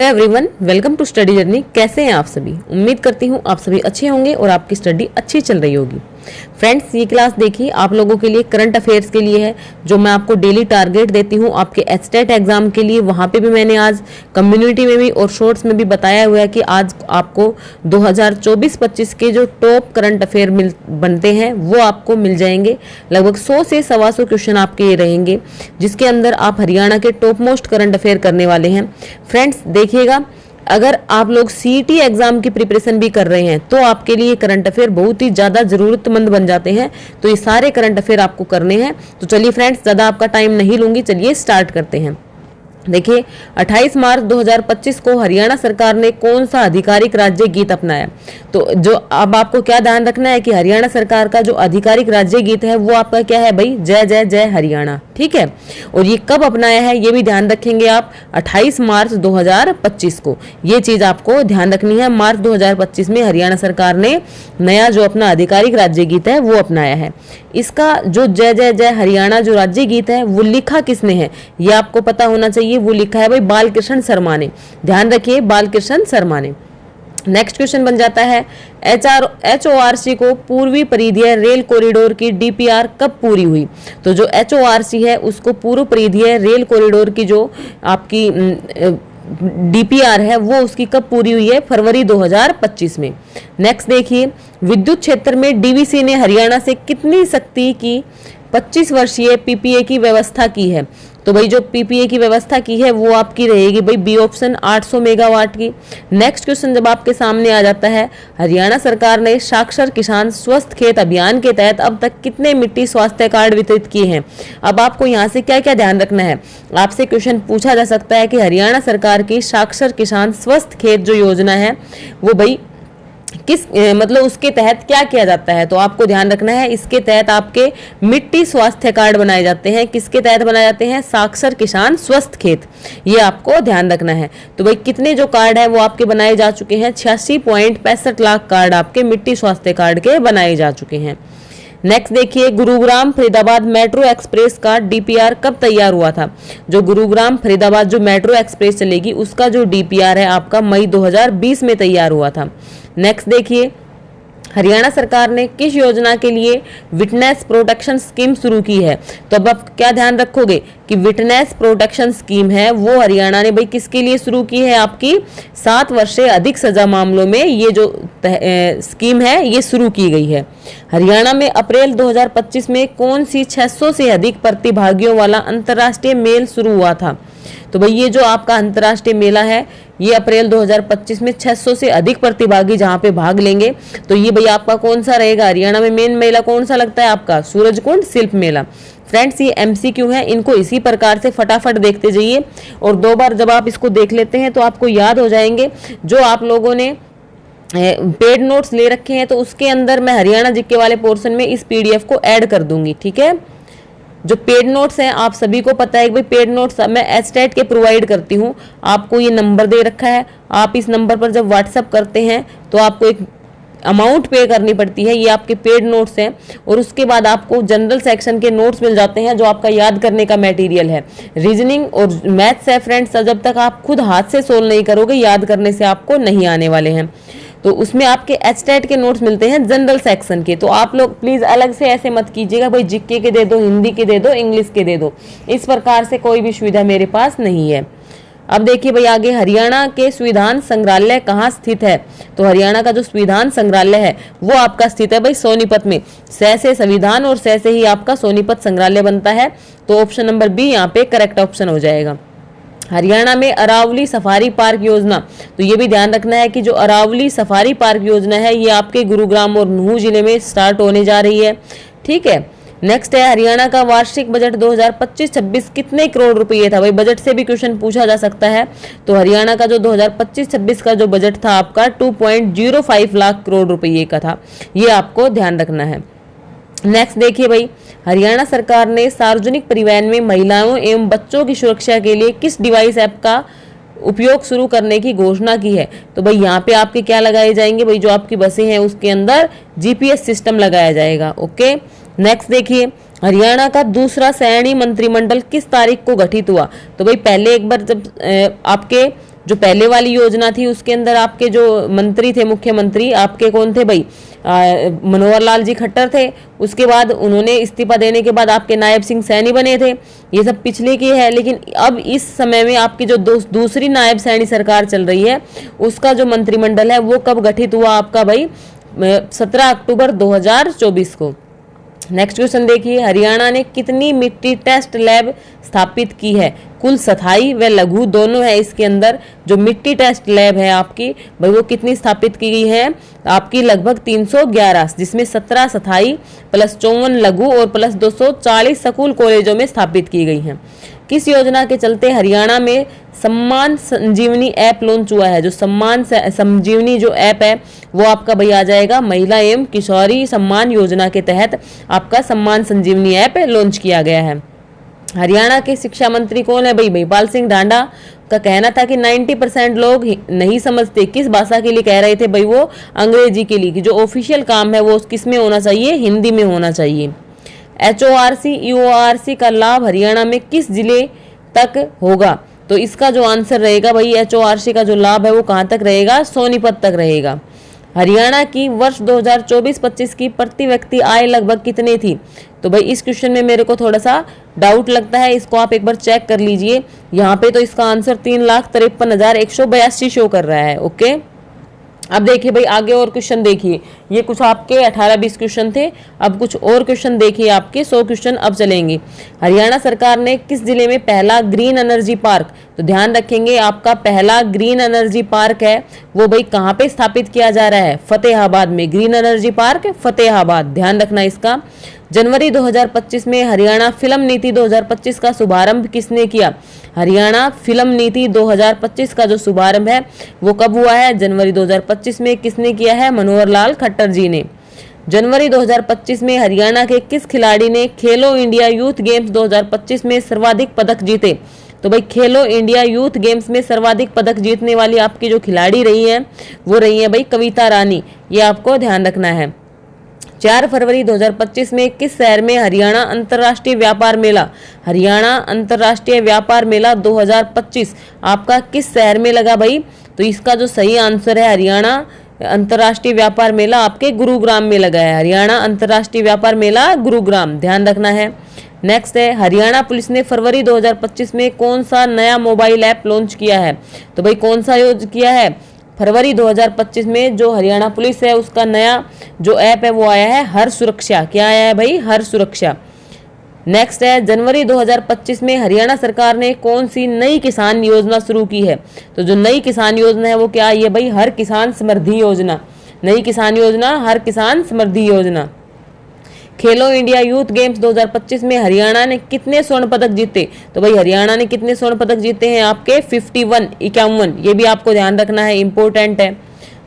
Everyone, welcome to study journey. कैसे हैं आप सभी? उम्मीद करती हूँ आप सभी अच्छे होंगे और आपकी स्टडी अच्छी चल रही होगी। फ्रेंड्स, ये क्लास देखिए आप लोगों के लिए करंट अफेयर्स के लिए है, जो मैं आपको डेली टारगेट देती हूँ आपके एचटेट एग्जाम के लिए। वहाँ पे भी मैंने आज कम्युनिटी में भी और शॉर्ट्स में भी बताया हुआ है कि आज आपको 2024-25 के जो टॉप करंट अफेयर बनते हैं वो आपको मिल जाएंगे। लगभग 100 से 125 क्वेश्चन आपके ये रहेंगे, जिसके अंदर आप हरियाणा के टॉप मोस्ट करंट अफेयर करने वाले हैं। फ्रेंड्स देखिएगा, अगर आप लोग सीईटी एग्जाम की प्रिपरेशन भी कर रहे हैं तो आपके लिए करंट अफेयर बहुत ही ज़्यादा ज़रूरतमंद बन जाते हैं। तो ये सारे करंट अफेयर आपको करने हैं। तो चलिए फ्रेंड्स, ज़्यादा आपका टाइम नहीं लूँगी, चलिए स्टार्ट करते हैं। देखिए, 28 मार्च 2025 को हरियाणा सरकार ने कौन सा आधिकारिक राज्य गीत अपनाया? तो जो अब आपको क्या ध्यान रखना है कि हरियाणा सरकार का जो आधिकारिक राज्य गीत है वो आपका क्या है भाई? जय जय जय हरियाणा। ठीक है, और ये कब अपनाया है ये भी ध्यान रखेंगे आप, 28 मार्च 2025 को। ये चीज आपको ध्यान रखनी है। मार्च 2025 में हरियाणा सरकार ने नया जो अपना आधिकारिक राज्य गीत है वो अपनाया है। इसका जो जय जय जय हरियाणा जो राज्य गीत है वो लिखा किसने है ये आपको पता होना चाहिए। वो लिखा है भाई बालकृष्ण शर्मा ने। ध्यान रखिए, बालकृष्ण शर्मा ने। नेक्स्ट क्वेश्चन बन जाता है, HORC को पूर्वी परिधीय रेल कॉरिडोर की DPR कब पूरी हुई? तो जो HORC है उसको पूर्व परिधीय रेल कॉरिडोर की जो आपकी DPR है वो उसकी कब पूरी हुई है? फरवरी 2025 में। नेक्स्ट देखिए, विद्युत क्षेत्र में DVC ने हरियाणा से कितनी शक्ति की 25 वर्षीय PPA की व्यवस्था की है? तो भाई जो PPA की व्यवस्था की है वो आपकी रहेगी भाई बी ऑप्शन, 800 मेगावाट की। नेक्स्ट क्वेश्चन जब आपके सामने आ जाता है, हरियाणा सरकार ने साक्षर किसान स्वस्थ खेत अभियान के तहत अब तक कितने मिट्टी स्वास्थ्य कार्ड वितरित किए हैं? अब आपको यहाँ से क्या क्या ध्यान रखना है। आपसे क्वेश्चन पूछा जा सकता है कि हरियाणा सरकार की साक्षर किसान स्वस्थ खेत जो योजना है वो भाई किस मतलब उसके तहत क्या किया जाता है? तो आपको ध्यान रखना है, इसके तहत आपके मिट्टी स्वास्थ्य कार्ड बनाए जाते हैं। किसके तहत बनाए जाते हैं? साक्षर किसान स्वस्थ खेत। ये आपको ध्यान रखना है। तो भाई कितने जो कार्ड है वो आपके बनाए जा चुके हैं? 86.65 लाख कार्ड आपके मिट्टी स्वास्थ्य कार्ड के बनाए जा चुके हैं। नेक्स्ट देखिए, गुरुग्राम फरीदाबाद मेट्रो एक्सप्रेस का DPR कब तैयार हुआ था? जो गुरुग्राम फरीदाबाद जो मेट्रो एक्सप्रेस चलेगी उसका जो DPR है आपका मई 2020 में तैयार हुआ था। नेक्स्ट देखिए, हरियाणा सरकार ने किस योजना के लिए विटनेस प्रोटेक्शन स्कीम शुरू की है? तो अब आप क्या ध्यान रखोगे कि विटनेस प्रोटेक्शन स्कीम है वो हरियाणा ने भाई किसके लिए शुरू की है? आपकी 7 वर्ष से अधिक सजा मामलों में ये जो स्कीम है ये शुरू की गई है। हरियाणा में अप्रैल 2025 में कौन सी 600 से अधिक प्रतिभागियों वाला अंतर्राष्ट्रीय मेल शुरू हुआ था? तो भाई ये जो आपका अंतर्राष्ट्रीय मेला है ये अप्रैल 2025 में 600 से अधिक प्रतिभागी जहां पे भाग लेंगे। तो ये भाई आपका कौन सा रहेगा? हरियाणा में मेन मेला कौन सा लगता है आपका? सूरजकुंड शिल्प मेला। फ्रेंड्स, ये MCQ है, इनको इसी प्रकार से फटाफट देखते जाइए और 2 बार जब आप इसको देख लेते हैं तो आपको याद हो जाएंगे। जो आप लोगों ने पेड नोट्स ले रखे हैं तो उसके अंदर मैं हरियाणा जीके वाले पोर्शन में इस PDF को ऐड कर दूंगी। ठीक है, जो पेड नोट्स हैं आप सभी को पता है कि भाई पेड नोट्स मैं एचटेट के प्रोवाइड करती हूँ। आपको ये नंबर दे रखा है, आप इस नंबर पर जब व्हाट्सअप करते हैं तो आपको एक अमाउंट पे करनी पड़ती है। ये आपके पेड नोट्स हैं और उसके बाद आपको जनरल सेक्शन के नोट्स मिल जाते हैं जो आपका याद करने का मटेरियल है। रीजनिंग और मैथ्स है फ्रेंड्स, जब तक आप खुद हाथ से सोल्व नहीं करोगे याद करने से आपको नहीं आने वाले हैं। तो उसमें आपके एचटेट के नोट्स मिलते हैं जनरल सेक्शन के। तो आप लोग प्लीज अलग से ऐसे मत कीजिएगा भाई जीके के दे दो, हिंदी के दे दो, इंग्लिश के दे दो। इस प्रकार से कोई भी सुविधा मेरे पास नहीं है। अब देखिए भाई आगे, हरियाणा के संविधान संग्रहालय कहाँ स्थित है? तो हरियाणा का जो संविधान संग्रहालय है वो आपका स्थित है भाई सोनीपत में। से संविधान और से ही आपका सोनीपत संग्रहालय बनता है। तो ऑप्शन नंबर बी यहाँ पे करेक्ट ऑप्शन हो जाएगा। हरियाणा में अरावली सफारी पार्क योजना, तो ये भी ध्यान रखना है कि जो अरावली सफारी पार्क योजना है ये आपके गुरुग्राम और नूह जिले में स्टार्ट होने जा रही है। ठीक है, नेक्स्ट है, हरियाणा का वार्षिक बजट 2025-26 कितने करोड़ रुपये था? भाई बजट से भी क्वेश्चन पूछा जा सकता है। तो हरियाणा का जो 2025-26 का जो बजट था आपका 2.05 लाख करोड़ रुपये का था। ये आपको ध्यान रखना है। नेक्स्ट देखिए भाई, हरियाणा सरकार ने सार्वजनिक परिवहन में महिलाओं एवं बच्चों की सुरक्षा के लिए किस डिवाइस ऐप का उपयोग शुरू करने की घोषणा की है? तो भाई यहाँ पे आपके क्या लगाए जाएंगे? भाई जो आपकी बसें हैं उसके अंदर GPS सिस्टम लगाया जाएगा। ओके, नेक्स्ट देखिए, हरियाणा का दूसरा सैनी मंत्रिमंडल किस तारीख को गठित हुआ? तो भाई पहले एक बार जब आपके जो पहले वाली योजना थी उसके अंदर आपके जो मंत्री थे, मुख्यमंत्री आपके कौन थे भाई, मनोहर लाल जी खट्टर थे। उसके बाद उन्होंने इस्तीफा देने के बाद आपके नायब सिंह सैनी बने थे। ये सब पिछले की है, लेकिन अब इस समय में आपकी जो दूसरी नायब सैनी सरकार चल रही है उसका जो मंत्रिमंडल है वो कब गठित हुआ आपका भाई, 17 अक्टूबर 2024 को। नेक्स्ट क्वेश्चन देखिए, हरियाणा ने कितनी मिट्टी टेस्ट लैब स्थापित की है? कुल स्थायी व लघु दोनों है इसके अंदर। जो मिट्टी टेस्ट लैब है आपकी भाई वो कितनी स्थापित की गई है आपकी, लगभग 311, जिसमें 17 स्थायी प्लस 54 लघु और प्लस 240 स्कूल कॉलेजों में स्थापित की गई हैं। किस योजना के चलते हरियाणा में सम्मान संजीवनी ऐप लॉन्च हुआ है? जो सम्मान संजीवनी जो ऐप है वो आपका भाई आ जाएगा महिला एवं किशोरी सम्मान योजना के तहत आपका सम्मान संजीवनी ऐप लॉन्च किया गया है। हरियाणा के शिक्षा मंत्री कौन है भाई? महिपाल सिंह ढांडा का कहना था कि 90% लोग नहीं समझते, किस भाषा के लिए कह रहे थे भाई वो अंग्रेजी के लिए, कि जो ऑफिशियल काम है वो किस में होना चाहिए, हिंदी में होना चाहिए। HORC EORC का लाभ हरियाणा में किस जिले तक होगा? तो इसका जो आंसर रहेगा भाई HORC का जो लाभ है वो कहाँ तक रहेगा, सोनीपत तक रहेगा। हरियाणा की वर्ष 2024-25 की प्रति व्यक्ति आय लगभग कितनी थी? तो भाई इस क्वेश्चन में मेरे को थोड़ा सा डाउट लगता है, इसको आप एक बार चेक कर लीजिए। यहाँ पे तो इसका आंसर 3,53,182 शो कर रहा है। ओके, अब देखिए भाई आगे और क्वेश्चन देखिए, ये कुछ आपके 18-20 क्वेश्चन थे, अब कुछ और क्वेश्चन देखिए आपके 100 क्वेश्चन अब चलेंगे। हरियाणा सरकार ने किस जिले में पहला ग्रीन एनर्जी पार्क, तो ध्यान रखेंगे आपका पहला ग्रीन एनर्जी पार्क है वो भाई कहाँ पे स्थापित किया जा रहा है? फतेहाबाद में। ग्रीन एनर्जी पार्क फतेहाबाद, ध्यान रखना इसका। जनवरी 2025 में हरियाणा फिल्म नीति 2025 का शुभारंभ किसने किया? हरियाणा फिल्म नीति 2025 का जो शुभारंभ है वो कब हुआ है? जनवरी 2025 में। किसने किया है? मनोहर लाल खट्टर जी ने। जनवरी 2025 में हरियाणा के किस खिलाड़ी ने खेलो इंडिया यूथ गेम्स 2025 में सर्वाधिक पदक जीते? तो भाई खेलो इंडिया यूथ गेम्स में सर्वाधिक पदक जीतने वाली आपकी जो खिलाड़ी रही है वो रही है भाई कविता रानी, ये आपको ध्यान रखना है। 4 फरवरी 2025 में किस शहर में हरियाणा अंतर्राष्ट्रीय व्यापार मेला, हरियाणा अंतर्राष्ट्रीय व्यापार मेला 2025 आपका किस शहर में लगा भाई? तो इसका जो सही आंसर है हरियाणा अंतर्राष्ट्रीय व्यापार मेला आपके गुरुग्राम में लगा है। हरियाणा अंतर्राष्ट्रीय व्यापार मेला गुरुग्राम, ध्यान रखना है। नेक्स्ट है, हरियाणा पुलिस ने फरवरी 2025 में कौन सा नया मोबाइल ऐप लॉन्च किया है? तो भाई कौन सा यूज किया है? फरवरी 2025 में जो हरियाणा पुलिस है उसका नया जो ऐप है वो आया है हर सुरक्षा। क्या आया है भाई? हर सुरक्षा। नेक्स्ट है, जनवरी 2025 में हरियाणा सरकार ने कौन सी नई किसान योजना शुरू की है? तो जो नई किसान योजना है वो क्या आई है भाई? हर किसान समृद्धि योजना। नई किसान योजना हर किसान समृद्धि योजना। खेलो इंडिया यूथ गेम्स 2025 में हरियाणा ने कितने स्वर्ण पदक जीते? तो भाई हरियाणा ने कितने स्वर्ण पदक जीते हैं आपके? 51। ये भी आपको ध्यान रखना है, इंपॉर्टेंट है।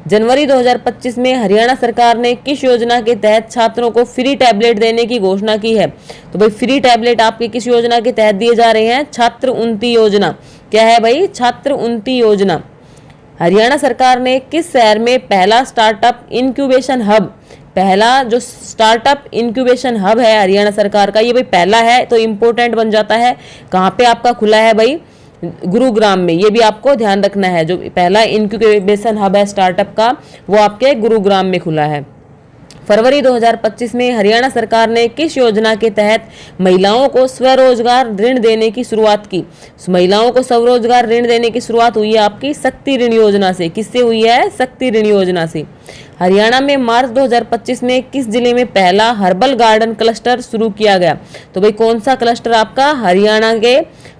जनवरी 2025 में हरियाणा सरकार ने किस योजना के तहत छात्रों को फ्री टैबलेट देने की घोषणा की है? तो भाई फ्री टैबलेट आपके किस योजना के तहत दिए जा रहे हैं? छात्र उन्नति योजना। क्या है भाई? छात्र उन्नति योजना। हरियाणा सरकार ने किस शहर में पहला स्टार्टअप इंक्यूबेशन हब, पहला जो स्टार्टअप इंक्यूबेशन हब है हरियाणा सरकार का, ये भाई पहला है तो इंपॉर्टेंट बन जाता है। कहाँ पे आपका खुला है भाई? गुरुग्राम में। ये भी आपको ध्यान रखना है, जो पहला इंक्यूबेशन हब है स्टार्टअप का वो आपके गुरुग्राम में खुला है। फरवरी 2025 में हरियाणा सरकार ने किस योजना के तहत महिलाओं को स्वरोजगार ऋण देने की शुरुआत की? महिलाओं को स्वरोजगार ऋण देने की शुरुआत हुई है आपकी शक्ति ऋण योजना से। किससे हुई है? शक्ति ऋण योजना से। हरियाणा में मार्च 2025 में किस जिले में पहला हर्बल गार्डन क्लस्टर शुरू किया गया? तो भाई कौन सा क्लस्टर आपका? हरियाणा के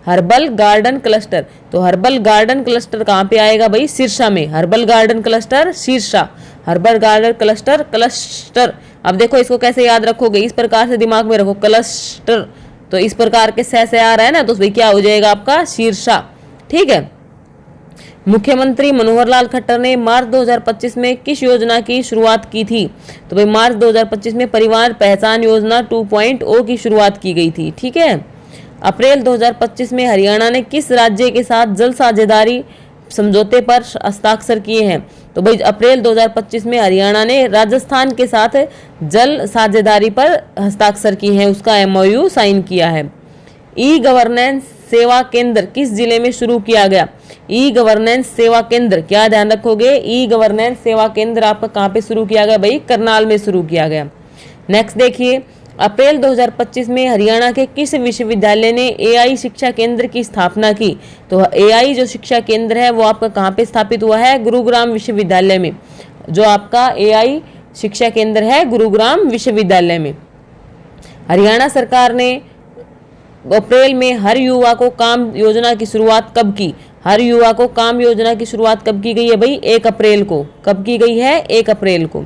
हर्बल गार्डन क्लस्टर। तो हर्बल गार्डन क्लस्टर कहाँ पे आएगा भाई? सिरसा में। Herbal garden cluster Sirsa. Herbal garden cluster cluster. अब देखो इसको कैसे याद रखोगे, इस प्रकार से दिमाग में रखो क्लस्टर, तो इस प्रकार के से आ रहा है ना, तो भाई क्या हो जाएगा आपका? सिरसा। ठीक है। मुख्यमंत्री मनोहर लाल खट्टर ने मार्च 2025 में किस योजना की शुरुआत की थी? तो भाई मार्च 2025 में परिवार पहचान योजना 2.0 की शुरुआत की गई थी। ठीक है। अप्रैल 2025 में हरियाणा ने किस राज्य के साथ जल साझेदारी समझौते पर हस्ताक्षर किए हैं? तो भाई अप्रैल 2025 में हरियाणा ने राजस्थान के साथ जल साझेदारी पर हस्ताक्षर किए हैं, उसका MOU साइन किया है। ई गवर्नेंस सेवा केंद्र किस जिले में शुरू किया गया? ई गवर्नेंस सेवा केंद्र, क्या ध्यान रखोगे? ई गवर्नेंस सेवा केंद्र आपका कहाँ पे शुरू किया गया भाई? करनाल में शुरू किया गया। नेक्स्ट देखिए, अप्रैल 2025 में हरियाणा के किस विश्वविद्यालय ने एआई शिक्षा केंद्र की स्थापना की? तो एआई जो शिक्षा केंद्र है वो आपका कहाँ पे स्थापित हुआ है? गुरुग्राम विश्वविद्यालय में। जो आपका एआई शिक्षा केंद्र है गुरुग्राम विश्वविद्यालय में। हरियाणा सरकार ने अप्रैल में हर युवा को काम योजना की शुरुआत कब की? हर युवा को काम योजना की शुरुआत कब की गई है भाई? 1 अप्रैल को। कब की गई है? 1 अप्रैल को।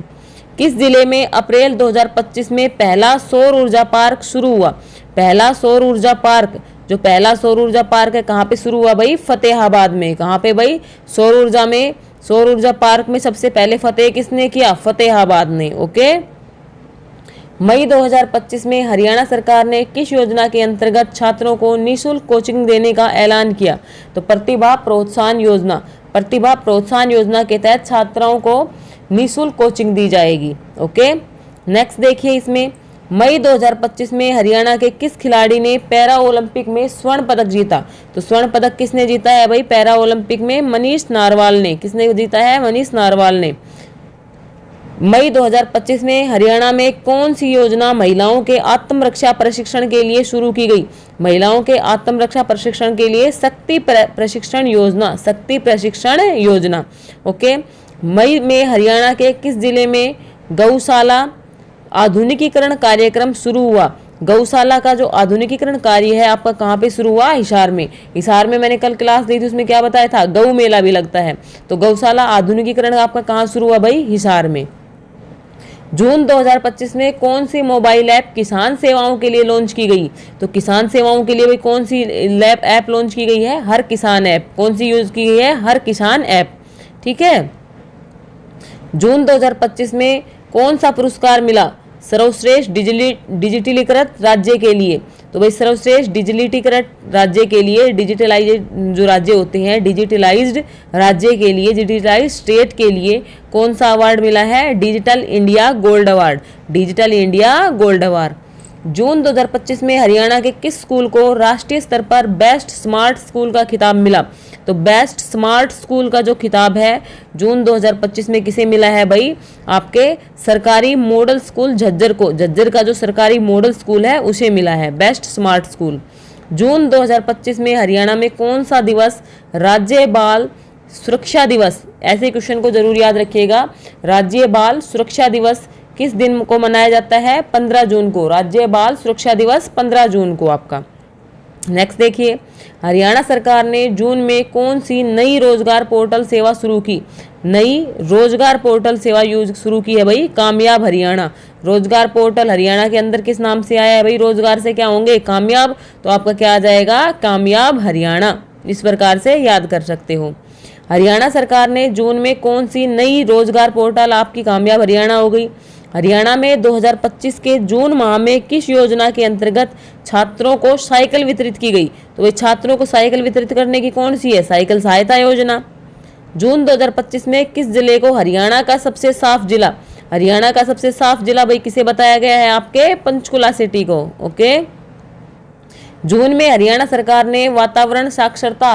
किस जिले में अप्रैल 2025 में पहला सौर ऊर्जा पार्क शुरू हुआ? पहला सौर ऊर्जा पार्क, जो पहला सौर ऊर्जा पार्क है कहाँ पे शुरू हुआ भाई? फतेहाबाद में। कहाँ पे भाई? सौर ऊर्जा पार्क में सबसे पहले फतेह किसने किया? फतेहाबाद ने। ओके। मई 2025 में हरियाणा सरकार ने किस योजना के अंतर्गत छात्रों को निःशुल्क कोचिंग देने का ऐलान किया? तो प्रतिभा प्रोत्साहन योजना। प्रतिभा प्रोत्साहन योजना के तहत छात्राओं को निःशुल्क कोचिंग दी जाएगी। ओके। नेक्स्ट देखिए, इसमें मई 2025 में हरियाणा के किस खिलाड़ी ने पैरा ओलंपिक में स्वर्ण पदक जीता? तो स्वर्ण पदक किसने जीता है भाई? पैरा ओलंपिक में मनीष नारवाल ने। किसने जीता है? मनीष नारवाल ने। मई 2025 में हरियाणा में कौन सी योजना महिलाओं के आत्मरक्षा प्रशिक्षण के लिए शुरू की गई? महिलाओं के आत्मरक्षा प्रशिक्षण के लिए शक्ति प्रशिक्षण योजना। शक्ति प्रशिक्षण योजना। ओके। मई में हरियाणा के किस जिले में गौशाला आधुनिकीकरण कार्यक्रम शुरू हुआ? गौशाला का जो आधुनिकीकरण कार्य है आपका कहाँ पे शुरू हुआ? हिसार में। हिसार में मैंने कल क्लास दी थी, उसमें क्या बताया था? गौ मेला भी लगता है। तो गौशाला आधुनिकीकरण आपका कहाँ शुरू हुआ भाई? हिसार में। जून 2025 में कौन सी मोबाइल ऐप किसान सेवाओं के लिए लॉन्च की गई? तो किसान सेवाओं के लिए भाई कौन सी ऐप लॉन्च की गई है? हर किसान ऐप। कौन सी यूज की गई है? हर किसान ऐप। ठीक है। जून 2025 में कौन सा पुरस्कार मिला सर्वश्रेष्ठ डिजिटलीकृत राज्य के लिए? तो भाई सर्वश्रेष्ठ डिजिटलीकृत राज्य के लिए, डिजिटलाइज जो राज्य होते हैं, डिजिटलाइज्ड राज्य के लिए, डिजिटलाइज्ड स्टेट के लिए कौन सा अवार्ड मिला है? Digital India gold award. Digital India gold award. June 2025 में हरियाणा के किस स्कूल को राष्ट्रीय स्तर पर बेस्ट स्मार्ट स्कूल का खिताब मिला? तो बेस्ट स्मार्ट स्कूल का जो खिताब है जून 2025 में किसे मिला है भाई? आपके सरकारी मॉडल स्कूल झज्जर को। झज्जर का जो सरकारी मॉडल स्कूल है उसे मिला है बेस्ट स्मार्ट स्कूल। जून 2025 में हरियाणा में कौन सा दिवस राज्य बाल सुरक्षा दिवस? ऐसे क्वेश्चन को जरूर याद रखिएगा। राज्य बाल सुरक्षा दिवस किस दिन को मनाया जाता है? 15 जून को। राज्य बाल सुरक्षा दिवस 15 जून को आपका। नेक्स्ट देखिए, हरियाणा सरकार ने जून में कौन सी नई रोजगार पोर्टल सेवा शुरू की? नई रोजगार पोर्टल सेवा शुरू की है भाई? कामयाब हरियाणा। रोजगार पोर्टल हरियाणा के अंदर किस नाम से आया है भाई? रोजगार से क्या होंगे? कामयाब। तो आपका क्या आ जाएगा? कामयाब हरियाणा। इस प्रकार से याद कर सकते हो। हरियाणा सरकार ने जून में कौन सी नई रोजगार पोर्टल आपकी कामयाब हरियाणा हो गई? हरियाणा में 2025 के जून माह में किस योजना के अंतर्गत छात्रों को साइकिल वितरित की गई? तो भाई छात्रों को साइकिल वितरित करने की कौन सी है? साइकिल सहायता योजना। जून 2025 में किस जिले को हरियाणा का सबसे साफ जिला? हरियाणा का सबसे साफ जिला भाई किसे बताया गया है? आपके पंचकुला सिटी को। ओके। जून में हरियाणा सरकार ने वातावरण साक्षरता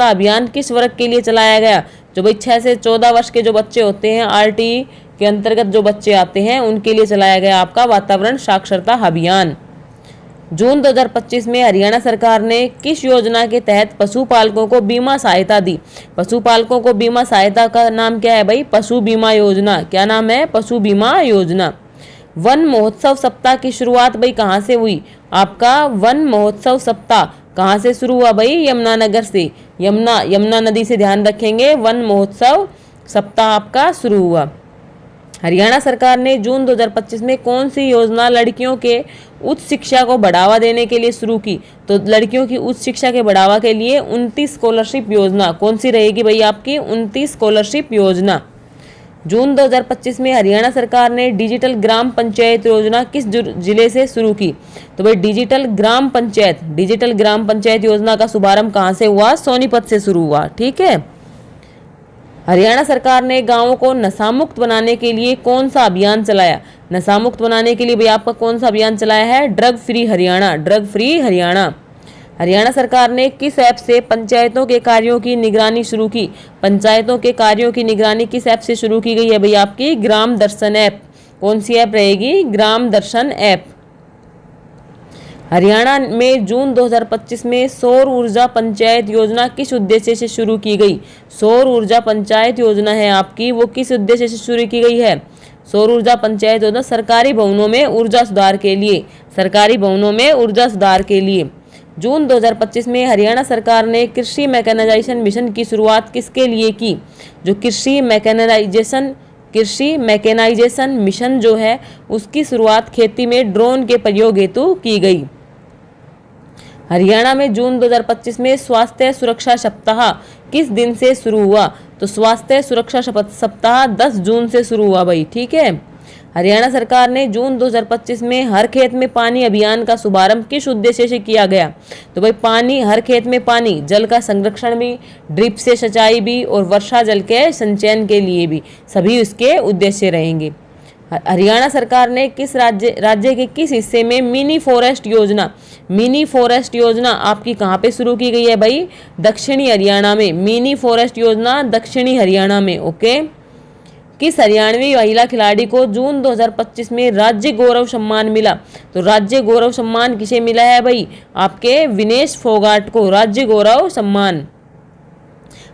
अभियान किस वर्ग के लिए चलाया गया? जो भाई 6 से 14 वर्ष के जो बच्चे होते हैं, आरटीई के अंतर्गत जो बच्चे आते हैं उनके लिए चलाया गया आपका वातावरण साक्षरता अभियान। जून 2025 में हरियाणा सरकार ने किस योजना के तहत पशुपालकों को बीमा सहायता दी? पशुपालकों को बीमा सहायता का नाम क्या है भाई? पशु बीमा योजना। क्या नाम है? पशु बीमा योजना। वन महोत्सव सप्ताह की शुरुआत भाई कहाँ से हुई? आपका वन महोत्सव सप्ताह कहाँ से शुरू हुआ भाई? यमुनानगर से। यमुना नदी से ध्यान रखेंगे। वन महोत्सव सप्ताह आपका शुरू हुआ। हरियाणा सरकार ने जून 2025 में कौन सी योजना लड़कियों के उच्च शिक्षा को बढ़ावा देने के लिए शुरू की? तो लड़कियों की उच्च शिक्षा के बढ़ावा के लिए 29 स्कॉलरशिप योजना। कौन सी रहेगी भाई आपकी? 29 स्कॉलरशिप योजना। जून 2025 में हरियाणा सरकार ने डिजिटल ग्राम पंचायत योजना किस जिले से शुरू की? तो भाई डिजिटल ग्राम पंचायत योजना का शुभारंभ कहाँ से हुआ? सोनीपत से शुरू हुआ। ठीक है। हरियाणा सरकार ने गांवों को नशामुक्त बनाने के लिए कौन सा अभियान चलाया? नशामुक्त बनाने के लिए भाई आपका कौन सा अभियान चलाया है? Drug free Haryana. हरियाणा सरकार ने किस ऐप से पंचायतों के कार्यों की निगरानी शुरू की? पंचायतों के कार्यों की निगरानी किस ऐप से शुरू की गई है भाई? आपकी ग्राम दर्शन ऐप। कौन सी ऐप रहेगी? ग्राम दर्शन ऐप। हरियाणा में जून 2025 में सौर ऊर्जा पंचायत योजना किस उद्देश्य से शुरू की गई? सौर ऊर्जा पंचायत योजना है आपकी, वो किस उद्देश्य से शुरू की गई है? सौर ऊर्जा पंचायत योजना सरकारी भवनों में ऊर्जा सुधार के लिए, सरकारी भवनों में ऊर्जा सुधार के लिए। जून 2025 में हरियाणा सरकार ने कृषि मैकेनाइजेशन मिशन की शुरुआत किसके लिए की? जो कृषि मैकेनाइजेशन मिशन जो है उसकी शुरुआत खेती में ड्रोन के प्रयोग हेतु की गई। हरियाणा में जून 2025 में स्वास्थ्य सुरक्षा सप्ताह किस दिन से शुरू हुआ? तो स्वास्थ्य सुरक्षा सप्ताह 10 जून से शुरू हुआ भाई, ठीक है। हरियाणा सरकार ने जून 2025 में हर खेत में पानी अभियान का शुभारंभ किस उद्देश्य से किया गया? तो भाई पानी, हर खेत में पानी, जल का संरक्षण भी, ड्रिप से सिंचाई भी और वर्षा जल के संचयन के लिए भी, सभी उसके उद्देश्य रहेंगे। हरियाणा सरकार ने किस राज्य के किस हिस्से में मिनी फॉरेस्ट योजना आपकी कहाँ पे शुरू की गई है भाई? दक्षिणी हरियाणा में। मिनी फॉरेस्ट योजना दक्षिणी हरियाणा में, ओके। किस हरियाणवी महिला खिलाड़ी को जून 2025 में राज्य गौरव सम्मान मिला? तो राज्य गौरव सम्मान किसे मिला है भाई? आपके विनेश फोगाट को राज्य गौरव सम्मान।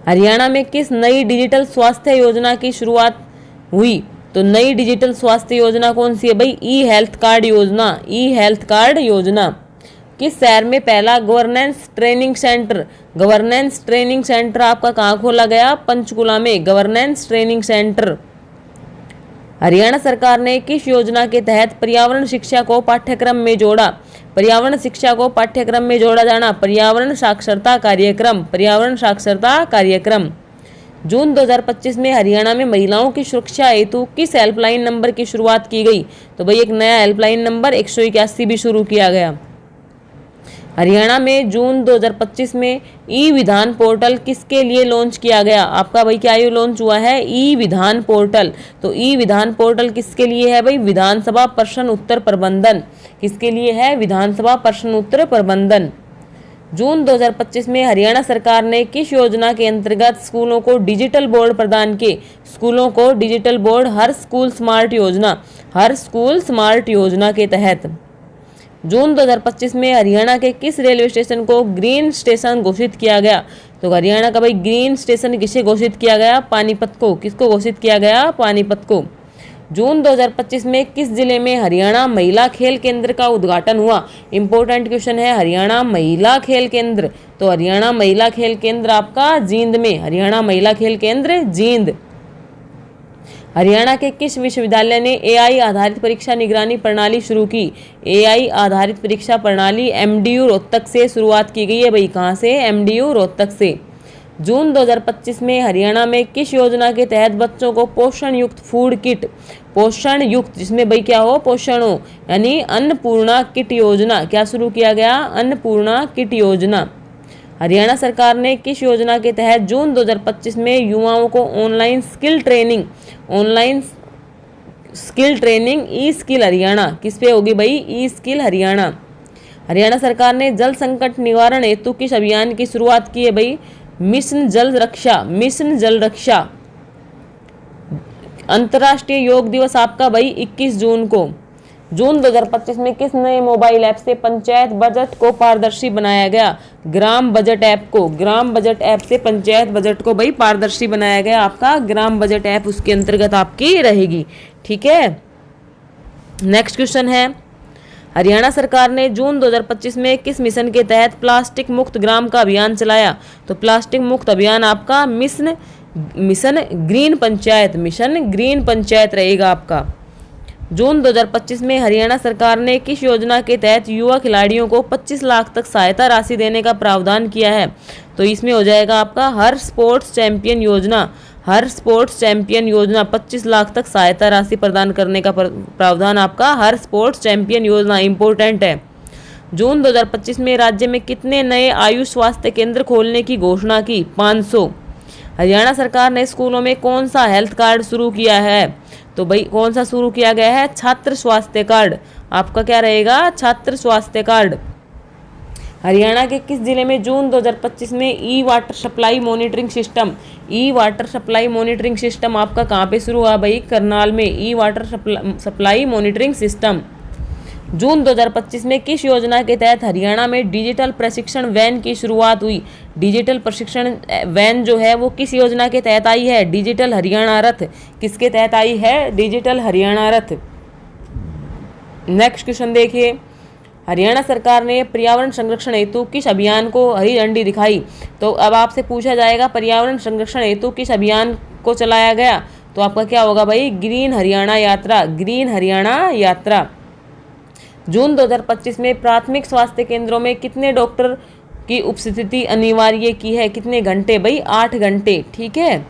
हरियाणा में किस नई डिजिटल स्वास्थ्य योजना की शुरुआत हुई? तो नई डिजिटल स्वास्थ्य योजना कौन सी है भाई? ई हेल्थ कार्ड योजना, ई हेल्थ कार्ड योजना। किस शहर में पहला गवर्नेंस ट्रेनिंग सेंटर आपका कहाँ खोला गया? पंचकुला में, गवर्नेंस ट्रेनिंग सेंटर। हरियाणा सरकार ने किस योजना के तहत पर्यावरण शिक्षा को पाठ्यक्रम में जोड़ा? पर्यावरण शिक्षा को पाठ्यक्रम में जोड़ा जाना, पर्यावरण साक्षरता कार्यक्रम। जून 2025 में हरियाणा में महिलाओं की सुरक्षा हेतु किस हेल्पलाइन नंबर की शुरुआत की गई? तो भाई एक नया हेल्पलाइन नंबर 181 भी शुरू किया गया। हरियाणा में जून 2025 में ई विधान पोर्टल किसके लिए लॉन्च किया गया? आपका भाई क्या ये लॉन्च हुआ है? ई विधान पोर्टल। तो ई विधान पोर्टल किसके लिए है भाई? विधानसभा प्रश्न उत्तर प्रबंधन। किसके लिए है? विधानसभा प्रश्न उत्तर प्रबंधन। जून 2025 में हरियाणा सरकार ने किस योजना के अंतर्गत स्कूलों को डिजिटल बोर्ड प्रदान किए? स्कूलों को डिजिटल बोर्ड हर स्कूल स्मार्ट योजना के तहत। जून 2025 में हरियाणा के किस रेलवे स्टेशन को ग्रीन स्टेशन घोषित किया गया? तो हरियाणा का भाई ग्रीन स्टेशन किसे घोषित किया गया? पानीपत को। किसको घोषित किया गया? पानीपत को। जून 2025 में किस जिले में हरियाणा महिला खेल केंद्र का उद्घाटन हुआ? इंपॉर्टेंट क्वेश्चन है, हरियाणा महिला खेल केंद्र। तो हरियाणा महिला खेल केंद्र आपका जींद में, हरियाणा महिला खेल केंद्र जींद। हरियाणा के किस विश्वविद्यालय ने एआई आधारित परीक्षा निगरानी प्रणाली शुरू की? एआई आधारित परीक्षा प्रणाली एमडीयू रोहतक से शुरुआत की गई है भाई। कहाँ से? एमडीयू रोहतक से। जून 2025 में हरियाणा में किस योजना के तहत बच्चों को पोषण युक्त फूड किट, पोषण युक्त जिसमें भाई क्या हो? पोषण हो, यानी अन्नपूर्णा किट योजना क्या शुरू किया गया? अन्नपूर्णा किट योजना। हरियाणा सरकार ने किस योजना के तहत जून 2025 में युवाओं को ऑनलाइन स्किल ट्रेनिंग ई स्किल हरियाणा किस पे होगी भाई? ई स्किल हरियाणा। हरियाणा सरकार ने जल संकट निवारण हेतु किस अभियान की शुरुआत की है भाई? मिशन जल रक्षा। अंतर्राष्ट्रीय योग दिवस आपका भाई 21 जून को। जून 2025 में किस नए मोबाइल ऐप से पंचायत बजट को पारदर्शी बनाया गया? ग्राम बजट ऐप को। ग्राम बजट ऐप से पंचायत बजट को भाई पारदर्शी बनाया गया। आपका ग्राम बजट ऐप उसके अंतर्गत आपकी रहेगी, ठीक है। नेक्स्ट क्वेश्चन है, हरियाणा सरकार ने जून 2025 में किस मिशन के तहत प्लास्टिक मुक्त ग्राम का अभियान चलाया? तो प्लास्टिक मुक्त अभियान आपका मिशन ग्रीन पंचायत रहेगा आपका। जून 2025 में हरियाणा सरकार ने किस योजना के तहत युवा खिलाड़ियों को 25 लाख तक सहायता राशि देने का प्रावधान किया है? तो इसमें हो जाएगा आपका हर स्पोर्ट्स चैंपियन योजना 25 लाख तक सहायता राशि प्रदान करने का प्रावधान आपका हर स्पोर्ट्स चैंपियन योजना इंपॉर्टेंट है। जून 2025 में राज्य में कितने नए आयुष स्वास्थ्य केंद्र खोलने की घोषणा की? 500। हरियाणा सरकार ने स्कूलों में कौन सा हेल्थ कार्ड शुरू किया है? तो भाई कौन सा शुरू किया गया है? छात्र स्वास्थ्य कार्ड। आपका क्या रहेगा? छात्र स्वास्थ्य कार्ड। हरियाणा के किस जिले में जून 2025 में ई वाटर सप्लाई मॉनिटरिंग सिस्टम आपका कहाँ पे शुरू हुआ भाई? करनाल में ई वाटर सप्लाई मॉनिटरिंग सिस्टम। जून 2025 में किस योजना के तहत हरियाणा में डिजिटल प्रशिक्षण वैन की शुरुआत हुई? डिजिटल प्रशिक्षण वैन जो है वो किस योजना के तहत आई है? डिजिटल हरियाणा रथ। किसके तहत आई है? डिजिटल हरियाणा रथ। नेक्स्ट क्वेश्चन देखिए, हरियाणा सरकार ने पर्यावरण संरक्षण हेतु किस अभियान को हरी झंडी दिखाई? तो अब आपसे पूछा जाएगा पर्यावरण संरक्षण हेतु किस अभियान को चलाया गया? तो आपका क्या होगा भाई? ग्रीन हरियाणा यात्रा। ग्रीन हरियाणा यात्रा। जून 2025 में प्राथमिक स्वास्थ्य केंद्रों में कितने डॉक्टर की उपस्थिति अनिवार्य की है? कितने घंटे भाई? 8 घंटे। ठीक है।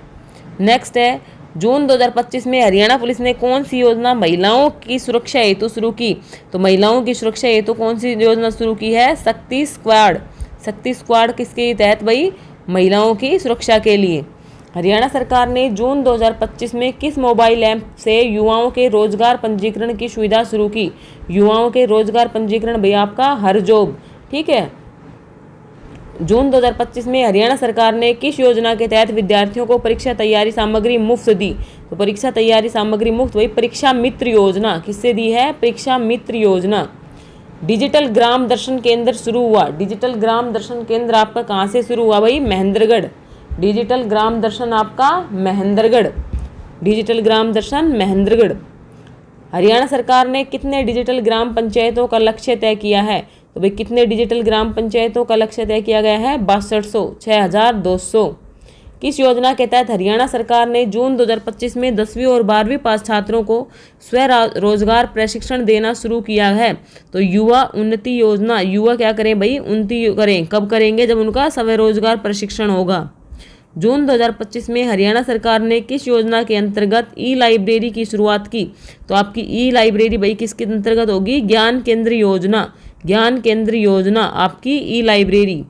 नेक्स्ट है, जून 2025 में हरियाणा पुलिस ने कौन सी योजना महिलाओं की सुरक्षा हेतु शुरू की? तो महिलाओं की सुरक्षा हेतु कौन सी योजना शुरू की है? शक्ति स्क्वाड। शक्ति स्क्वाड किसके तहत भाई? महिलाओं की सुरक्षा के लिए। हरियाणा सरकार ने जून 2025 में किस मोबाइल ऐप से युवाओं के रोजगार पंजीकरण की सुविधा शुरू की? युवाओं के रोजगार पंजीकरण भाई आपका हर जॉब। ठीक है। जून 2025 में हरियाणा सरकार ने किस योजना के तहत विद्यार्थियों को परीक्षा तैयारी सामग्री मुफ्त दी? तो परीक्षा तैयारी सामग्री मुफ्त वही परीक्षा मित्र योजना। किससे दी है? परीक्षा मित्र योजना। डिजिटल ग्राम दर्शन केंद्र शुरू हुआ। डिजिटल ग्राम दर्शन केंद्र आपका कहाँ से शुरू हुआ भाई? महेंद्रगढ़। डिजिटल ग्राम दर्शन आपका महेंद्रगढ़। डिजिटल ग्राम दर्शन महेंद्रगढ़। हरियाणा सरकार ने कितने डिजिटल ग्राम पंचायतों का लक्ष्य तय किया है? तो भाई कितने डिजिटल ग्राम पंचायतों का लक्ष्य तय किया गया है? 6200, 6200। किस योजना के तहत हरियाणा सरकार ने जून 2025 में 10वीं और 12वीं पास छात्रों को स्वरोजगार प्रशिक्षण देना शुरू किया है? तो युवा उन्नति योजना। युवा क्या करें भाई? उन्नति करें। कब करेंगे? जब उनका स्वरोजगार प्रशिक्षण होगा। जून 2025 में हरियाणा सरकार ने किस योजना के अंतर्गत ई लाइब्रेरी की शुरुआत की? तो आपकी ई लाइब्रेरी भाई किसके अंतर्गत होगी? ज्ञान केंद्र योजना। ज्ञान केंद्र योजना आपकी ई लाइब्रेरी।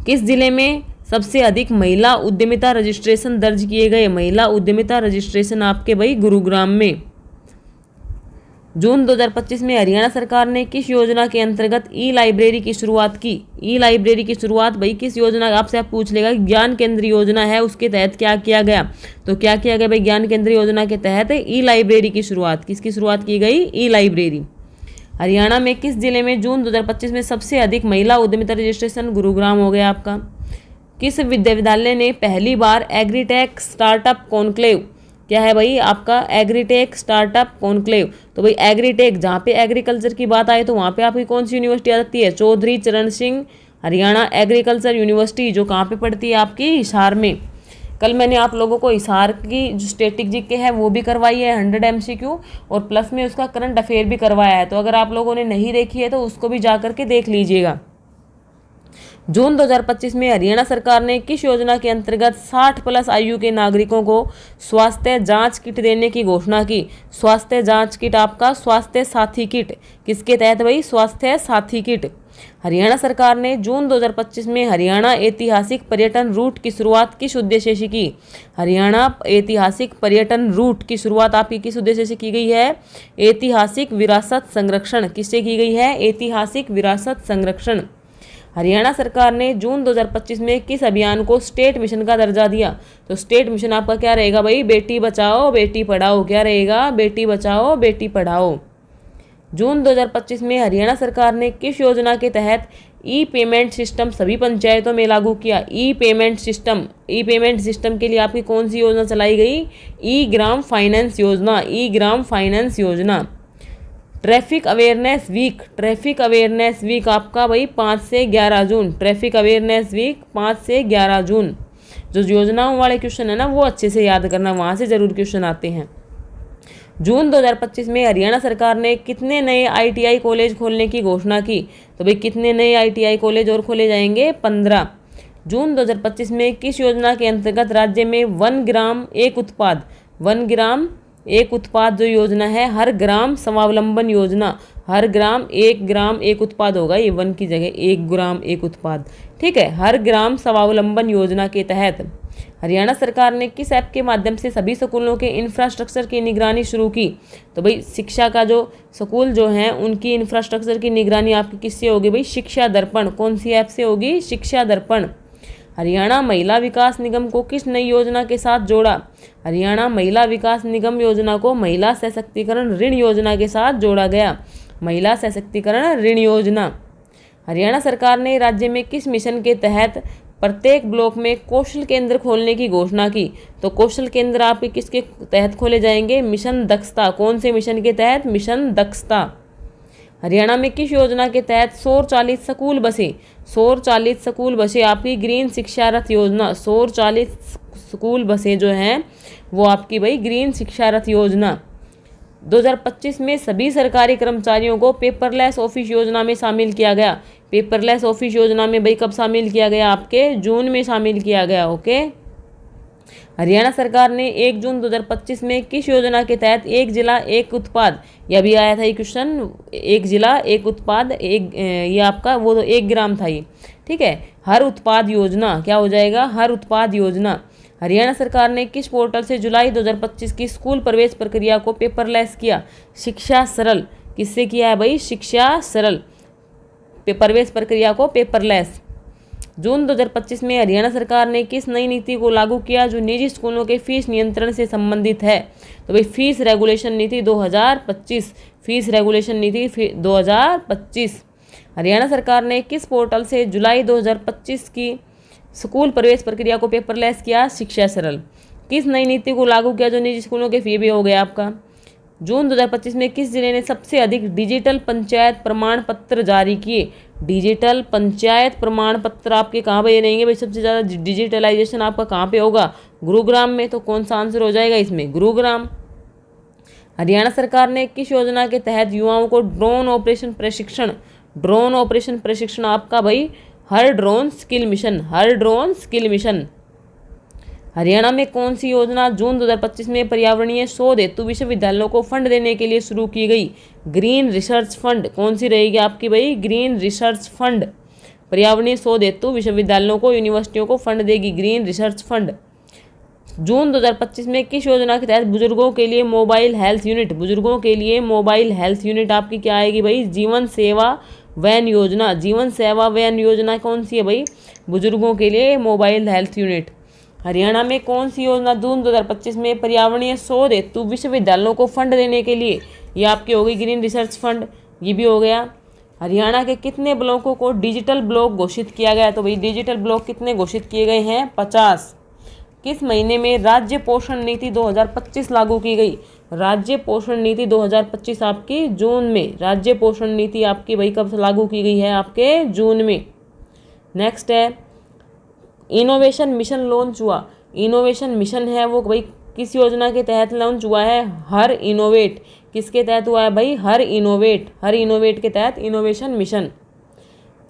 किस जिले में सबसे अधिक महिला उद्यमिता रजिस्ट्रेशन दर्ज किए गए? महिला उद्यमिता रजिस्ट्रेशन आपके भाई गुरुग्राम में। जून 2025 में हरियाणा सरकार ने किस योजना के अंतर्गत ई लाइब्रेरी की शुरुआत की? ई लाइब्रेरी की शुरुआत भाई किस योजना? आपसे आप पूछ लेगा ज्ञान केंद्र योजना है, उसके तहत क्या किया गया? तो क्या किया गया भाई? ज्ञान केंद्र योजना के तहत ई लाइब्रेरी की शुरुआत। किसकी शुरुआत की गई? ई लाइब्रेरी। हरियाणा में किस जिले में जून 2025 में सबसे अधिक महिला उद्यमिता रजिस्ट्रेशन? गुरुग्राम हो गया आपका। किस विश्वविद्यालय ने पहली बार एग्रीटेक स्टार्टअप कॉन्क्लेव? क्या है भाई? आपका एग्रीटेक स्टार्टअप कॉन्क्लेव। तो भाई एग्रीटेक, जहाँ पे एग्रीकल्चर की बात आए तो वहाँ पे आपकी कौन सी यूनिवर्सिटी आ सकती है? चौधरी चरण सिंह हरियाणा एग्रीकल्चर यूनिवर्सिटी, जो कहाँ पे पड़ती है? आपकी हिसार में। कल मैंने आप लोगों को हिसार की जो स्टैटिक जीके है वो भी करवाई है 100 MCQ, और प्लस में उसका करंट अफेयर भी करवाया है। तो अगर आप लोगों ने नहीं देखी है तो उसको भी जा करके देख लीजिएगा। जून 2025 में हरियाणा सरकार ने किस योजना के अंतर्गत 60+ आयु के नागरिकों को स्वास्थ्य जांच किट देने की घोषणा की? स्वास्थ्य जांच किट आपका स्वास्थ्य साथी किट। किसके तहत भाई? स्वास्थ्य साथी किट। हरियाणा सरकार ने जून 2025 में हरियाणा ऐतिहासिक पर्यटन रूट की शुरुआत किस उद्देश्य से की? हरियाणा ऐतिहासिक पर्यटन रूट की शुरुआत आपकी किस उद्देश्य से की गई है? ऐतिहासिक विरासत संरक्षण। किससे की गई है? ऐतिहासिक विरासत संरक्षण। हरियाणा सरकार ने जून 2025 में किस अभियान को स्टेट मिशन का दर्जा दिया? तो स्टेट मिशन आपका क्या रहेगा भाई? बेटी बचाओ बेटी पढ़ाओ। क्या रहेगा? बेटी बचाओ बेटी पढ़ाओ। जून 2025 में हरियाणा सरकार ने किस योजना के तहत ई पेमेंट सिस्टम सभी पंचायतों में लागू किया? ई पेमेंट सिस्टम। ई पेमेंट सिस्टम के लिए आपकी कौन सी योजना चलाई गई? ई Gram finance Yojana. E Gram finance Yojana. Traffic awareness week. Traffic awareness week आपका भाई 5 से 11 जून। ट्रैफिक अवेयरनेस वीक 5 से 11 जून। जो योजनाओं वाले क्वेश्चन है ना वो अच्छे से याद करना, वहाँ से जरूर क्वेश्चन आते हैं। जून 2025 में हरियाणा सरकार ने कितने नए ITI कॉलेज खोलने की घोषणा की? तो भाई कितने नए ITI कॉलेज और खोले जाएंगे? 15। जून 2025 में किस योजना के अंतर्गत राज्य में 1 ग्राम 1 उत्पाद, 1 ग्राम 1 उत्पाद जो योजना है, हर ग्राम स्वावलंबन योजना, हर ग्राम एक उत्पाद होगा, ये 1 की जगह 1 ग्राम एक उत्पाद। ठीक है, हर ग्राम स्वावलंबन योजना के तहत हरियाणा सरकार ने किस ऐप के माध्यम से सभी स्कूलों के इंफ्रास्ट्रक्चर की निगरानी शुरू की? तो भाई शिक्षा का जो स्कूल जो हैं उनकी इंफ्रास्ट्रक्चर की निगरानी आपकी किससे होगी भाई? शिक्षा दर्पण। कौन सी ऐप से होगी? शिक्षा दर्पण। हरियाणा महिला विकास निगम को किस नई योजना के साथ जोड़ा? हरियाणा महिला विकास निगम योजना को महिला सशक्तिकरण ऋण योजना के साथ जोड़ा गया। महिला सशक्तिकरण ऋण योजना। हरियाणा सरकार ने राज्य में किस मिशन के तहत प्रत्येक ब्लॉक में कौशल केंद्र खोलने की घोषणा की? तो कौशल केंद्र आपके किसके तहत खोले जाएंगे? मिशन दक्षता। कौन से मिशन के तहत? मिशन दक्षता। हरियाणा में किस योजना के तहत सौर चालित स्कूल बसें? सौर चालित स्कूल बसें आपकी ग्रीन शिक्षा रथ योजना। सौर चालित स्कूल बसें जो हैं वो आपकी भाई ग्रीन शिक्षा रथ योजना। 2025 में सभी सरकारी कर्मचारियों को पेपरलेस ऑफिस योजना में शामिल किया गया। पेपरलेस ऑफिस योजना में भाई कब शामिल किया गया? आपके जून में शामिल किया गया। ओके। हरियाणा सरकार ने 1 जून 2025 में किस योजना के तहत एक जिला एक उत्पाद, यह भी आया था ये क्वेश्चन, एक जिला एक उत्पाद, एक ये आपका वो तो 1 ग्राम था ये। ठीक है, हर उत्पाद योजना क्या हो जाएगा? हर उत्पाद योजना। हरियाणा सरकार ने किस पोर्टल से जुलाई 2025 की स्कूल प्रवेश प्रक्रिया को पेपरलेस किया? शिक्षा सरल। किससे किया है भाई? शिक्षा सरल। प्रवेश प्रक्रिया को पेपरलेस। जून 2025 में हरियाणा सरकार ने किस नई नीति को लागू किया जो निजी स्कूलों के फीस नियंत्रण से संबंधित है? तो भाई फीस रेगुलेशन नीति 2025। फीस रेगुलेशन नीति 2025। हरियाणा सरकार ने किस पोर्टल से जुलाई 2025 की स्कूल प्रवेश प्रक्रिया को पेपरलेस किया? शिक्षा सरल। किस नई नीति को लागू किया जो निजी स्कूलों के फी भी हो गया आपका? जून 2025 में किस जिले ने सबसे अधिक डिजिटल पंचायत प्रमाण पत्र जारी किए? डिजिटल पंचायत प्रमाण पत्र आपके कहाँ पे रहेंगे भाई? सबसे ज़्यादा डिजिटलाइजेशन आपका कहाँ पे होगा? गुरुग्राम में। तो कौन सा आंसर हो जाएगा इसमें? गुरुग्राम। हरियाणा सरकार ने किस योजना के तहत युवाओं को ड्रोन ऑपरेशन प्रशिक्षण? ड्रोन ऑपरेशन प्रशिक्षण आपका भाई हर ड्रोन स्किल मिशन। हर ड्रोन स्किल मिशन। हरियाणा में कौन सी योजना जून 2025 में पर्यावरणीय शोध हेतु विश्वविद्यालयों को फंड देने के लिए शुरू की गई? Green research fund. कौन सी रहेगी आपकी भाई? Green research fund. पर्यावरणीय शोध हेतु विश्वविद्यालयों को, यूनिवर्सिटियों को फंड देगी ग्रीन रिसर्च फंड। जून 2025 में किस योजना के तहत बुजुर्गों के लिए मोबाइल हेल्थ यूनिट? बुजुर्गों के लिए मोबाइल हेल्थ यूनिट आपकी क्या आएगी भाई? जीवन सेवा वैन योजना। जीवन सेवा वैन योजना कौन सी है भाई? बुजुर्गों के लिए मोबाइल हेल्थ यूनिट। हरियाणा में कौन सी योजना जून 2025 में पर्यावरणीय शोध हेतु विश्वविद्यालयों को फंड देने के लिए? ये आपकी हो गई ग्रीन रिसर्च फंड। ये भी हो गया। हरियाणा के कितने ब्लॉकों को डिजिटल ब्लॉक घोषित किया गया? तो भाई डिजिटल ब्लॉक कितने घोषित किए गए हैं? 50। किस महीने में राज्य पोषण नीति 2025 लागू की गई? राज्य पोषण नीति 2025 आपकी जून में। राज्य पोषण नीति आपकी भाई कब लागू की गई है? आपके जून में। नेक्स्ट है इनोवेशन मिशन लॉन्च हुआ। इनोवेशन मिशन है वो भाई किस योजना के तहत लॉन्च हुआ है? हर इनोवेट। किसके तहत हुआ है भाई? हर इनोवेट। हर इनोवेट के तहत इनोवेशन मिशन।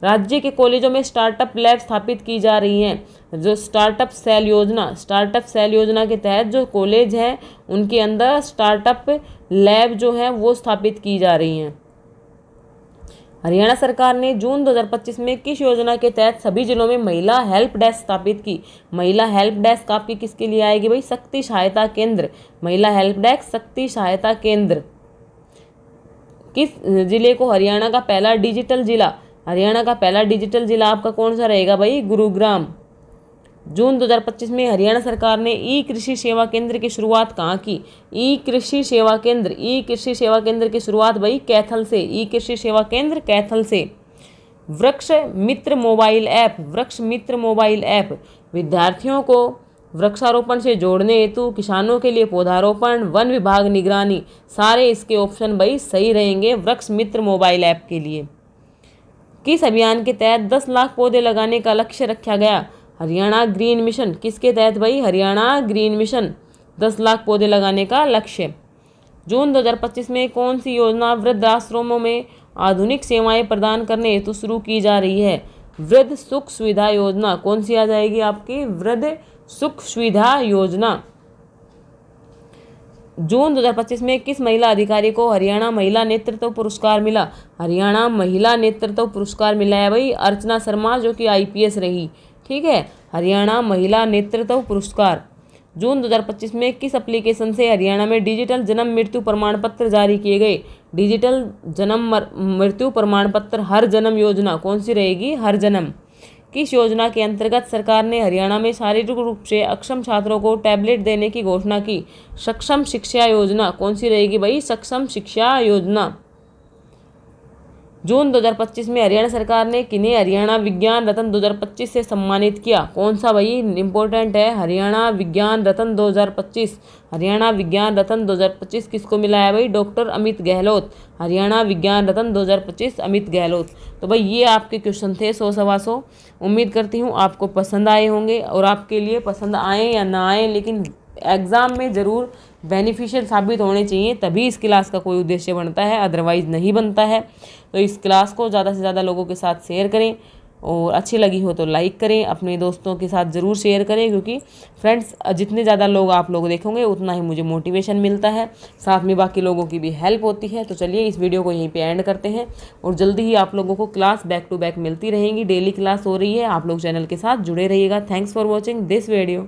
राज्य के कॉलेजों में स्टार्टअप लैब स्थापित की जा रही हैं। जो स्टार्टअप सेल योजना, स्टार्टअप सेल योजना के तहत जो कॉलेज हैं उनके अंदर स्टार्टअप लैब जो है वो स्थापित की जा रही हैं। हरियाणा सरकार ने जून 2025 में किस योजना के तहत सभी जिलों में महिला हेल्प डेस्क स्थापित की? महिला हेल्प डेस्क आपकी किसके लिए आएगी भाई? शक्ति सहायता केंद्र। महिला हेल्प डेस्क शक्ति सहायता केंद्र। किस जिले को हरियाणा का पहला डिजिटल जिला? हरियाणा का पहला डिजिटल जिला आपका कौन सा रहेगा भाई? गुरुग्राम। जून 2025 में हरियाणा सरकार ने ई कृषि सेवा केंद्र की शुरुआत कहाँ की? ई कृषि सेवा केंद्र। ई कृषि सेवा केंद्र की शुरुआत भाई कैथल से। ई कृषि सेवा केंद्र कैथल से। वृक्ष मित्र मोबाइल ऐप। वृक्ष मित्र मोबाइल ऐप विद्यार्थियों को वृक्षारोपण से जोड़ने हेतु, किसानों के लिए पौधारोपण, वन विभाग निगरानी, सारे इसके ऑप्शन भाई सही रहेंगे वृक्ष मित्र मोबाइल ऐप के लिए। किस अभियान के तहत 10 लाख पौधे लगाने का लक्ष्य रखा गया? Haryana green mission. किसके तहत भाई? Haryana green mission. 10 लाख पौधे लगाने का लक्ष्य। जून 2025 में कौन सी योजना वृद्ध आश्रमों में आधुनिक सेवाएं प्रदान करने हेतु शुरू की जा रही है? वृद्ध सुख सुविधा योजना। कौन सी आ जाएगी आपकी? वृद्ध सुख सुविधा योजना। जून 2025 में किस महिला अधिकारी को हरियाणा महिला नेतृत्व पुरस्कार मिला? हरियाणा महिला नेतृत्व पुरस्कार मिला है भाई अर्चना शर्मा, जो कि IPS रही। ठीक है, हरियाणा महिला नेतृत्व पुरस्कार। जून 2025 में किस एप्लीकेशन से हरियाणा में डिजिटल जन्म मृत्यु प्रमाण पत्र जारी किए गए? डिजिटल जन्म मृत्यु प्रमाण पत्र हर जन्म योजना कौन सी रहेगी? हर जन्म। किस योजना के अंतर्गत सरकार ने हरियाणा में शारीरिक रूप से अक्षम छात्रों को टैबलेट देने की घोषणा की? सक्षम शिक्षा योजना कौन सी रहेगी भाई? सक्षम शिक्षा योजना। जून 2025 में हरियाणा सरकार ने किन्हें हरियाणा विज्ञान रत्न 2025 से सम्मानित किया? कौन सा भाई इंपॉर्टेंट है? हरियाणा विज्ञान रत्न 2025। हरियाणा विज्ञान रत्न 2025 किसको मिला है भाई? डॉक्टर अमित गहलोत। हरियाणा विज्ञान रत्न 2025 अमित गहलोत। तो भाई ये आपके क्वेश्चन थे 100 सवा 100। उम्मीद करती हूँ आपको पसंद आए होंगे, और आपके लिए पसंद आए या ना आए, लेकिन एग्ज़ाम में ज़रूर बेनिफिशियल साबित होने चाहिए, तभी इस क्लास का कोई उद्देश्य बनता है, अदरवाइज़ नहीं बनता है। तो इस क्लास को ज़्यादा से ज़्यादा लोगों के साथ शेयर करें, और अच्छी लगी हो तो लाइक करें, अपने दोस्तों के साथ ज़रूर शेयर करें, क्योंकि फ्रेंड्स जितने ज़्यादा लोग आप लोग देखोगे उतना ही मुझे मोटिवेशन मिलता है, साथ में बाकी लोगों की भी हेल्प होती है। तो चलिए इस वीडियो को यहीं पे एंड करते हैं, और जल्दी ही आप लोगों को क्लास बैक टू बैक मिलती रहेंगी, डेली क्लास हो रही है। आप लोग चैनल के साथ जुड़े रहिएगा। Thanks for watching this video.